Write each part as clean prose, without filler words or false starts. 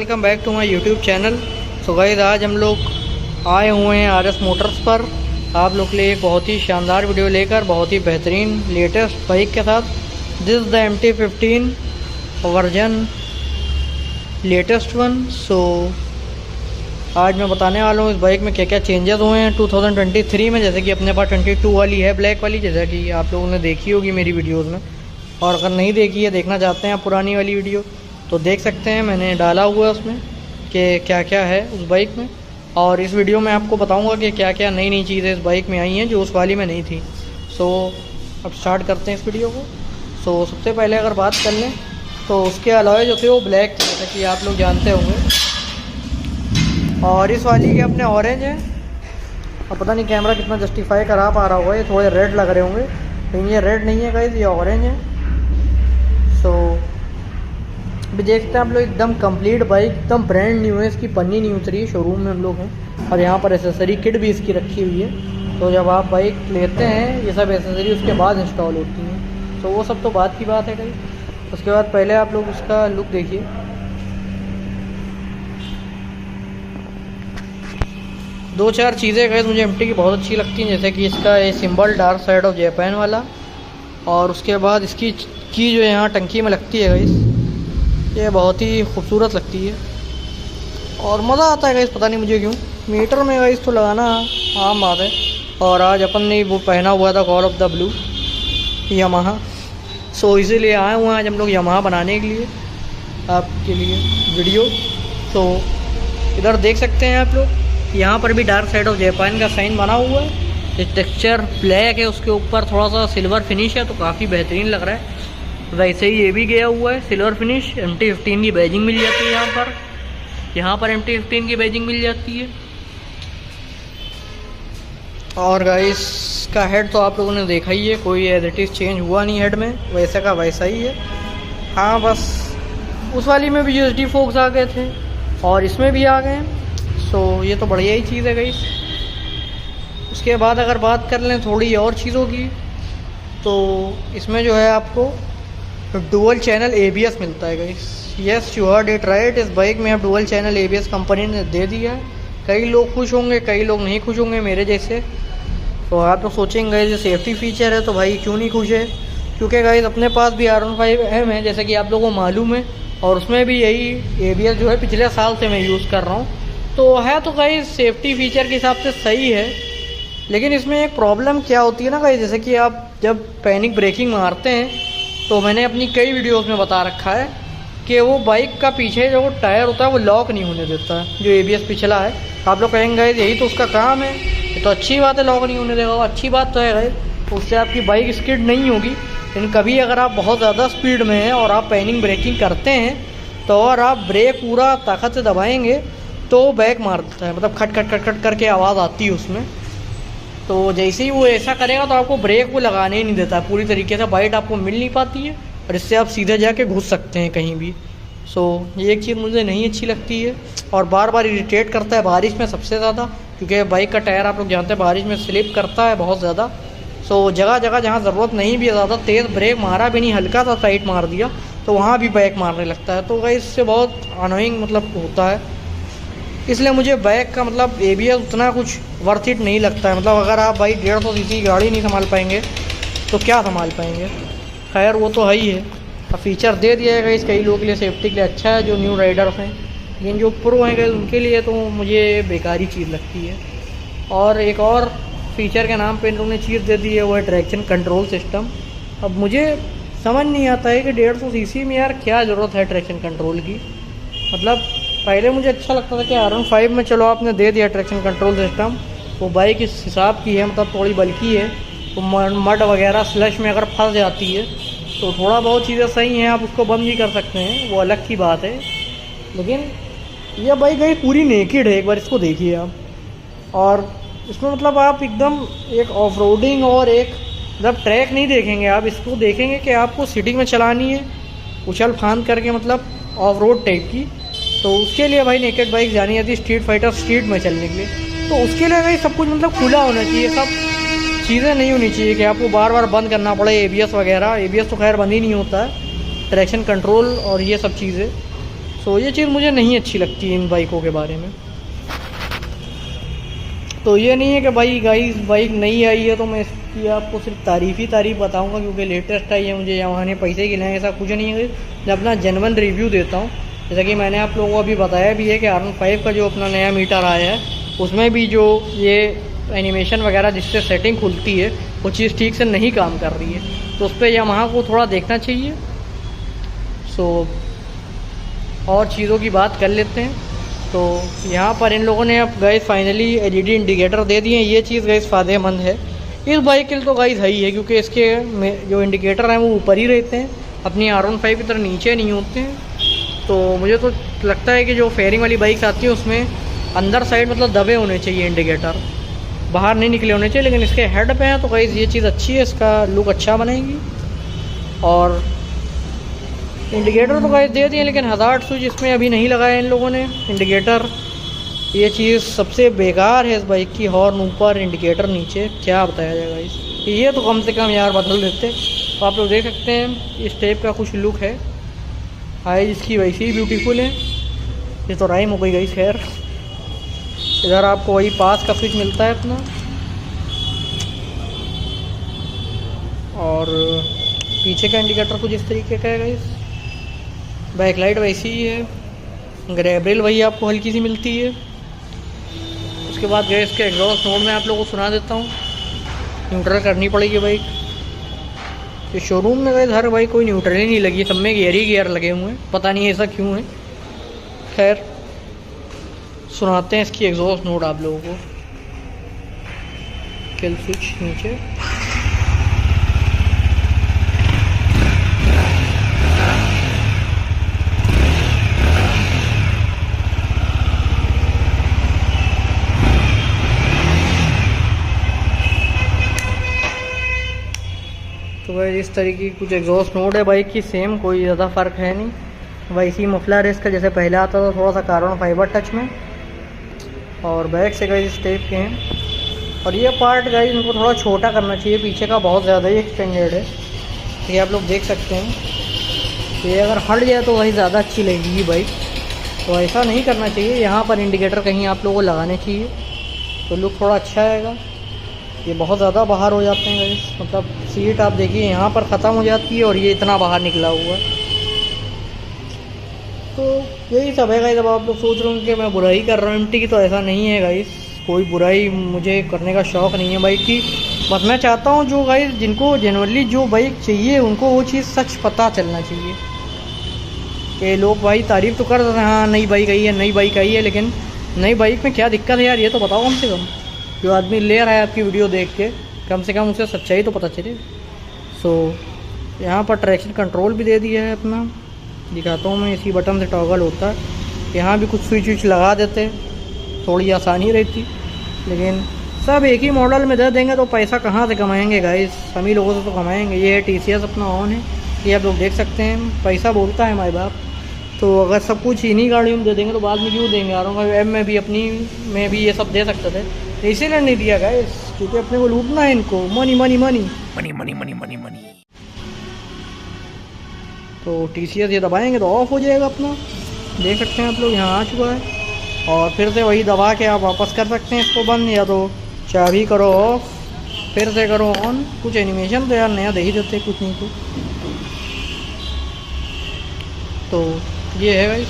Welcome back to my YouTube channel. So guys, आज हम लोग आए हुए हैं आरएस मोटर्स पर आप लोग के लिए एक बहुत ही शानदार वीडियो लेकर, बहुत ही बेहतरीन लेटेस्ट बाइक के साथ। This the MT-15 version latest one. So आज मैं बताने वाला हूँ इस बाइक में क्या क्या चेंजेस हुए हैं 2023 में। जैसे कि अपने पास 22 वाली है, ब्लैक वाली, जैसा कि आप लोगों ने देखी होगी मेरी वीडियोज़ में। और अगर नहीं देखी है, देखना चाहते हैं पुरानी वाली वीडियो, तो देख सकते हैं। मैंने डाला हुआ है उसमें कि क्या क्या है उस बाइक में। और इस वीडियो में आपको बताऊंगा कि क्या क्या नई नई चीज़ें इस बाइक में आई हैं जो उस वाली में नहीं थी। सो अब स्टार्ट करते हैं इस वीडियो को। सो सबसे पहले अगर बात कर लें तो उसके अलॉय जो थे वो ब्लैक थे, जैसा कि आप लोग जानते होंगे। और इस वाली के अपने ऑरेंज है। अब पता नहीं कैमरा कितना जस्टिफाई करा पा रहा होगा, ये थोड़े रेड लग रहे होंगे, लेकिन ये रेड नहीं है गाइस, ये ऑरेंज है। सो अभी देखते हैं आप लोग, एकदम कंप्लीट बाइक, एकदम ब्रांड न्यू है, इसकी पन्नी नहीं उतरी है, शोरूम में हम लोग हैं। और यहाँ पर एसेसरी किट भी इसकी रखी हुई है। तो जब आप बाइक लेते हैं ये सब एसेसरी उसके बाद इंस्टॉल होती हैं। तो वो सब तो बात की बात है गाइस। उसके बाद पहले आप लोग उसका लुक देखिए। दो चार चीज़ें गाइस मुझे MT की बहुत अच्छी लगती हैं, जैसे कि इसका ये symbol dark side of Japan वाला। और उसके बाद इसकी की जो यहाँ टंकी में लगती है गाइस, ये बहुत ही खूबसूरत लगती है और मज़ा आता है गाइस, पता नहीं मुझे क्यों। मीटर में गाइस तो लगाना आम बात है। और आज अपन ने वो पहना हुआ था call of the blue Yamaha. So इसीलिए आए हुए हैं आज हम लोग यामाहा बनाने के लिए, आपके लिए वीडियो। तो इधर देख सकते हैं आप लोग, यहाँ पर भी डार्क साइड ऑफ जापान का साइन बना हुआ है। ये टेक्सचर ब्लैक है, उसके ऊपर थोड़ा सा सिल्वर फिनिश है, तो काफ़ी बेहतरीन लग रहा है। वैसे ही ये भी गया हुआ है सिल्वर फिनिश। MT-15 की बैजिंग मिल जाती है यहाँ पर MT-15 की बैजिंग मिल जाती है। और गाइस का हेड तो आप लोगों ने देखा ही है, कोई एज इट इज़ चेंज हुआ नहीं हेड में, वैसे का वैसा ही है। हाँ, बस उस वाली में भी USD फोक्स आ गए थे और इसमें भी आ गए हैं। सो ये तो बढ़िया ही चीज़ है गाइस। उसके बाद अगर बात कर लें थोड़ी और चीज़ों की, तो इसमें जो है आपको डुअल चैनल ABS मिलता है guys. Yes, you heard it right, इस बाइक में अब डुअल चैनल ABS कंपनी ने दे दिया है। कई लोग खुश होंगे, कई लोग नहीं खुश होंगे मेरे जैसे। तो आप तो सोचेंगे ये सेफ्टी फीचर है तो भाई क्यों नहीं खुश है, क्योंकि गाइस अपने पास भी R15M है, जैसे कि आप लोगों को मालूम है। और उसमें भी यही ABS जो है पिछले साल से मैं यूज़ कर रहा हूँ। तो है तो गाइस सेफ्टी फीचर के हिसाब से सही है, लेकिन इसमें एक प्रॉब्लम क्या होती है ना गाइस, जैसे कि आप जब पैनिक ब्रेकिंग मारते हैं, तो मैंने अपनी कई वीडियोस में बता रखा है कि वो बाइक का पीछे जो टायर होता है वो लॉक नहीं होने देता है, जो ABS पिछला है। आप लोग कहेंगे गाइस यही तो उसका काम है, ये तो अच्छी बात है, लॉक नहीं होने देगा। अच्छी बात तो है गाइस, उससे आपकी बाइक स्किड नहीं होगी। लेकिन कभी अगर आप बहुत ज़्यादा स्पीड में हैं और आप पैनिक ब्रेकिंग करते हैं, तो और आप ब्रेक पूरा ताकत से दबाएँगे तो बैक मार देता है, मतलब खट खट खट खट करके आवाज़ आती है उसमें। तो जैसे ही वो ऐसा करेगा तो आपको ब्रेक वो लगाने ही नहीं देता है पूरी तरीके से, बाइट आपको मिल नहीं पाती है और इससे आप सीधे जाके घुस सकते हैं कहीं भी। सो ये एक चीज़ मुझे नहीं अच्छी लगती है और बार बार इरिटेट करता है बारिश में सबसे ज़्यादा, क्योंकि बाइक का टायर आप लोग जानते हैं बारिश में स्लिप करता है बहुत ज़्यादा। सो जगह जगह जहाँ ज़रूरत नहीं भी, ज़्यादा तेज़ ब्रेक मारा भी नहीं, हल्का सा साइड मार दिया तो वहाँ भी बैक मारने लगता है। तो गाइस इससे बहुत अनोइंग मतलब होता है, इसलिए मुझे बाइक का मतलब ABS उतना कुछ वर्थ इट नहीं लगता है। मतलब अगर आप भाई 150 cc की गाड़ी नहीं संभाल पाएंगे तो क्या संभाल पाएंगे। खैर वो तो है ही है, अब फीचर दे दिया है इस कई लोगों के लिए, सेफ्टी के लिए अच्छा है जो न्यू राइडर्स हैं, लेकिन जो प्रो हैं गए उनके लिए तो मुझे बेकारी चीज़ लगती है। और एक और फीचर के नाम पर इन लोगों ने चीज़ दे दी है, वो है ट्रैक्शन कंट्रोल सिस्टम। अब मुझे समझ नहीं आता है कि 150 cc में यार क्या ज़रूरत है ट्रैक्शन कंट्रोल की। मतलब पहले मुझे अच्छा लगता था कि R15 में चलो आपने दे दिया ट्रैक्शन कंट्रोल सिस्टम, वो बाइक इस हिसाब की है, मतलब थोड़ी बल्कि है, तो मड वगैरह स्लश में अगर फंस जाती है तो थोड़ा बहुत चीज़ें सही हैं, आप उसको बंद भी कर सकते हैं, वो अलग की बात है। लेकिन यह बाइक गई पूरी नेकेड है, एक बार इसको देखिए आप। और इसमें मतलब आप एकदम एक ऑफ रोडिंग और एक मतलब ट्रैक नहीं देखेंगे, आप इसको देखेंगे कि आपको सिटी में चलानी है उछल फांद करके, मतलब ऑफ रोड टाइप की। तो उसके लिए भाई नेकेड बाइक जानी आती है स्ट्रीट फाइटर स्ट्रीट में चलने के लिए। तो उसके लिए भाई सब कुछ मतलब खुला होना चाहिए, सब चीज़ें नहीं होनी चाहिए कि आपको बार बार बंद करना पड़े ABS वगैरह। ABS तो खैर बंद ही नहीं होता है, ट्रैक्शन कंट्रोल और ये सब चीज़ें। सो ये चीज़ मुझे नहीं अच्छी लगती इन बाइकों के बारे में। तो ये नहीं है कि भाई गाइस बाइक नई आई है तो मैं इसकी आपको सिर्फ तारीफ़ बताऊंगा क्योंकि लेटेस्ट आई है, मुझे यहाँ ने पैसे गिनाए, ऐसा कुछ नहीं है। मैं अपना जेन्युइन रिव्यू देता हूँ। जैसा कि मैंने आप लोगों को अभी बताया भी है कि R15 का जो अपना नया मीटर आया है उसमें भी जो ये एनिमेशन वगैरह जिससे सेटिंग खुलती है वो चीज़ ठीक से नहीं काम कर रही है, तो उस पर यामाहा को थोड़ा देखना चाहिए। सो और चीज़ों की बात कर लेते हैं। तो यहाँ पर इन लोगों ने अब गाइस फाइनली LED इंडिकेटर दे दिए हैं। ये चीज़ गाइस फ़ायदेमंद है इस बाइक के लिए तो गाइस है ही है, क्योंकि इसके जो इंडिकेटर हैं वो ऊपर ही रहते हैं, अपनी R15 की तरह नीचे नहीं होते हैं। तो मुझे तो लगता है कि जो फेयरिंग वाली बाइक्स आती हैं उसमें अंदर साइड मतलब दबे होने चाहिए इंडिकेटर, बाहर नहीं निकले होने चाहिए। लेकिन इसके हेड पे है तो गाइस ये चीज़ अच्छी है, इसका लुक अच्छा बनेगी। और इंडिकेटर तो गाइस दे दिए लेकिन हज़ार्ड स्विच इसमें अभी नहीं लगाया इन लोगों ने इंडिकेटर। ये चीज़ सबसे बेकार है इस बाइक की, हॉर्न ऊपर इंडिकेटर नीचे, क्या बताया जाएगा इस ये तो कम से कम यार बदल देते। तो आप लोग देख सकते हैं इस टाइप का कुछ लुक है। हाई इसकी वैसी ही ब्यूटीफुल है। ये तो राइम हो गई गाइस। खैर इधर आपको वही पास का स्विच मिलता है अपना, और पीछे का इंडिकेटर कुछ इस तरीके का है गाइस। बैक लाइट वैसी ही है, ग्रैब रेल वही आपको हल्की सी मिलती है। उसके बाद गए इसके एग्जॉस्ट नोट में आप लोगों को सुना देता हूँ। न्यूट्रल करनी पड़ेगी बाइक। ये शोरूम में गए हर बाइक कोई न्यूट्रल ही नहीं लगी, सब में गियर ही गियर लगे हुए हैं, पता नहीं ऐसा क्यों है। खैर सुनाते हैं इसकी एग्जॉस्ट नोट आप लोगों को। किल स्विच नीचे, तो भाई इस तरीके की कुछ एग्जॉस्ट नोट है बाइक की, सेम कोई ज़्यादा फ़र्क है नहीं। वैसी मफलर है इसका जैसे पहले आता था, थोड़ा सा कार्बन फाइबर टच में। और बैक से गाइस इस टाइप के हैं। और ये पार्ट गाइस इनको थोड़ा छोटा करना चाहिए, पीछे का बहुत ज़्यादा ही एक्सटेंडेड है। ये आप लोग देख सकते हैं। ये अगर हट जाए तो वही ज़्यादा अच्छी लगेगी बाइक, तो ऐसा नहीं करना चाहिए। यहाँ पर इंडिकेटर कहीं आप लोगों को लगाने चाहिए तो लुक थोड़ा अच्छा आएगा। ये बहुत ज़्यादा बाहर हो जाते हैं गाइस, मतलब सीट आप देखिए यहाँ पर ख़त्म हो जाती है और ये इतना बाहर निकला हुआ है। तो यही सब है गाइस। अब आप लोग सोच रहे होंगे कि मैं बुराई कर रहा हूँ एमटी की, तो ऐसा नहीं है गाइस, कोई बुराई मुझे करने का शौक़ नहीं है बाइक की। बस मैं चाहता हूँ जो गाइस जिनको जनरली जो बाइक चाहिए उनको वो चीज़ सच पता चलना चाहिए कि लोग भाई तारीफ़ तो कर रहे हैं, हाँ नई बाइक आई है नई बाइक आई है, लेकिन नई बाइक में क्या दिक्कत है यार ये तो बताओ कम से कम। जो आदमी ले रहा है आपकी वीडियो देख के, कम से कम उसे सच्चाई तो पता चले। सो यहाँ पर ट्रैक्शन कंट्रोल भी दे दिया है अपना, दिखाता हूँ मैं। इसी बटन से टॉगल होता है। यहाँ भी कुछ स्विच विच लगा देते, थोड़ी आसानी रहती। लेकिन सब एक ही मॉडल में दे देंगे तो पैसा कहाँ से कमाएंगे गाइस, सभी लोगों से तो कमाएंगे। ये है TCS अपना ऑन है, ये आप लोग देख सकते हैं। पैसा बोलता है माई बाप। तो अगर सब कुछ इन्हीं गाड़ियों में दे देंगे तो बाद में क्यों देंगे। R1 में भी अपनी में भी ये सब दे सकते थे, इसीलिए नहीं दिया गाइस, क्योंकि अपने को लूटना है इनको। Money money money money money money money money. तो TCS ये दबाएंगे तो ऑफ हो जाएगा अपना, देख सकते हैं आप लोग यहाँ आ चुका है। और फिर से वही दबा के आप वापस कर सकते हैं इसको बंद, या तो चाबी करो ऑफ फिर से करो ऑन। कुछ एनिमेशन तो यार नया दे ही देते कुछ नहीं तो ये है गाइस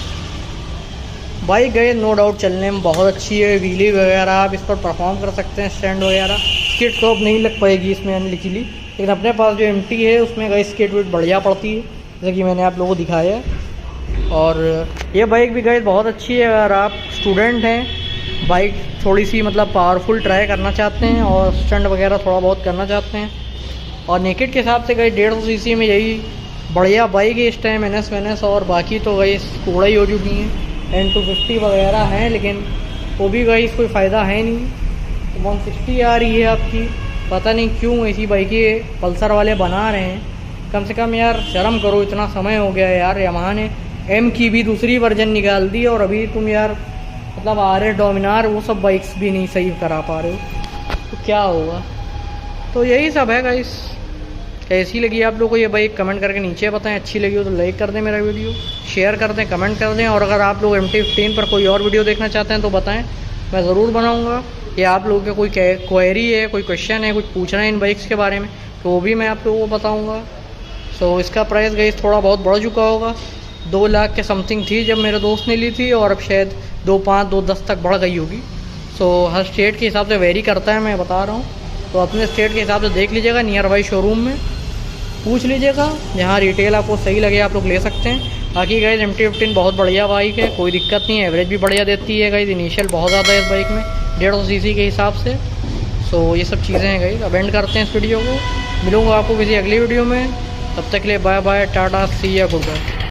बाइक। गए नो डाउट चलने में बहुत अच्छी है, व्हीली वगैरह आप इस पर परफॉर्म कर सकते हैं, स्टैंड वगैरह। स्किट टॉप नहीं लग पाएगी इसमें अनलिखिली, लेकिन अपने पास जो MT है उसमें गई स्किट वेट बढ़िया पड़ती है, जैसे कि मैंने आप लोगों को दिखाया है। और ये बाइक भी गई बहुत अच्छी है। अगर आप स्टूडेंट हैं, बाइक थोड़ी सी मतलब पावरफुल ट्राई करना चाहते हैं और स्टंट वगैरह थोड़ा बहुत करना चाहते हैं, और नेकेड के हिसाब से गई 150 cc में यही बढ़िया बाइक है इस टाइम NS और बाकी तो गई कूड़ा ही हो चुकी हैं। N250 वगैरह हैं, लेकिन वो भी गई कोई फ़ायदा है नहीं। 160 आ रही है आपकी, पता नहीं क्यों ऐसी बाइकें पल्सर वाले बना रहे हैं। कम से कम यार शर्म करो, इतना समय हो गया यार। यामाहा ने M की भी दूसरी वर्जन निकाल दी और अभी तुम यार मतलब RS डोमिनार वो सब बाइक्स भी नहीं सही करा पा रहे हो, तो क्या होगा। तो यही सब है गाइस। कैसी लगी आप लोगों को ये बाइक कमेंट करके नीचे बताएं। अच्छी लगी हो तो लाइक कर दें मेरा वीडियो, शेयर कर दें, कमेंट कर दें। और अगर आप लोग MT-15 पर कोई और वीडियो देखना चाहते हैं तो बताएं, मैं ज़रूर बनाऊंगा। या आप लोगों का कोई क्वेरी है, कोई क्वेश्चन है, कुछ पूछना है इन बाइक्स के बारे में तो वो भी मैं आप लोगों को बताऊँगा। सो इसका प्राइस गाइस थोड़ा बहुत बढ़ चुका होगा। 2 लाख के समथिंग थी जब मेरे दोस्त ने ली थी और अब शायद 2.5 2.10 तक बढ़ गई होगी। सो हर स्टेट के हिसाब से वेरी करता है, मैं बता रहा हूँ। तो अपने स्टेट के हिसाब से देख लीजिएगा, नियर बाई शोरूम में पूछ लीजिएगा, जहाँ रिटेल आपको सही लगे आप लोग ले सकते हैं। बाकी गाइस MT-15 बहुत बढ़िया बाइक है, कोई दिक्कत नहीं है, एवरेज भी बढ़िया देती है गाइस। इनिशियल बहुत ज़्यादा है इस बाइक में 150 सीसी के हिसाब से। सो ये सब चीज़ें हैं गाइस। अब एंड करते हैं इस वीडियो को, मिलूँगा आपको किसी अगली वीडियो में। तब तक के लिए बाय बाय, टाटा, सी या गुड बाय।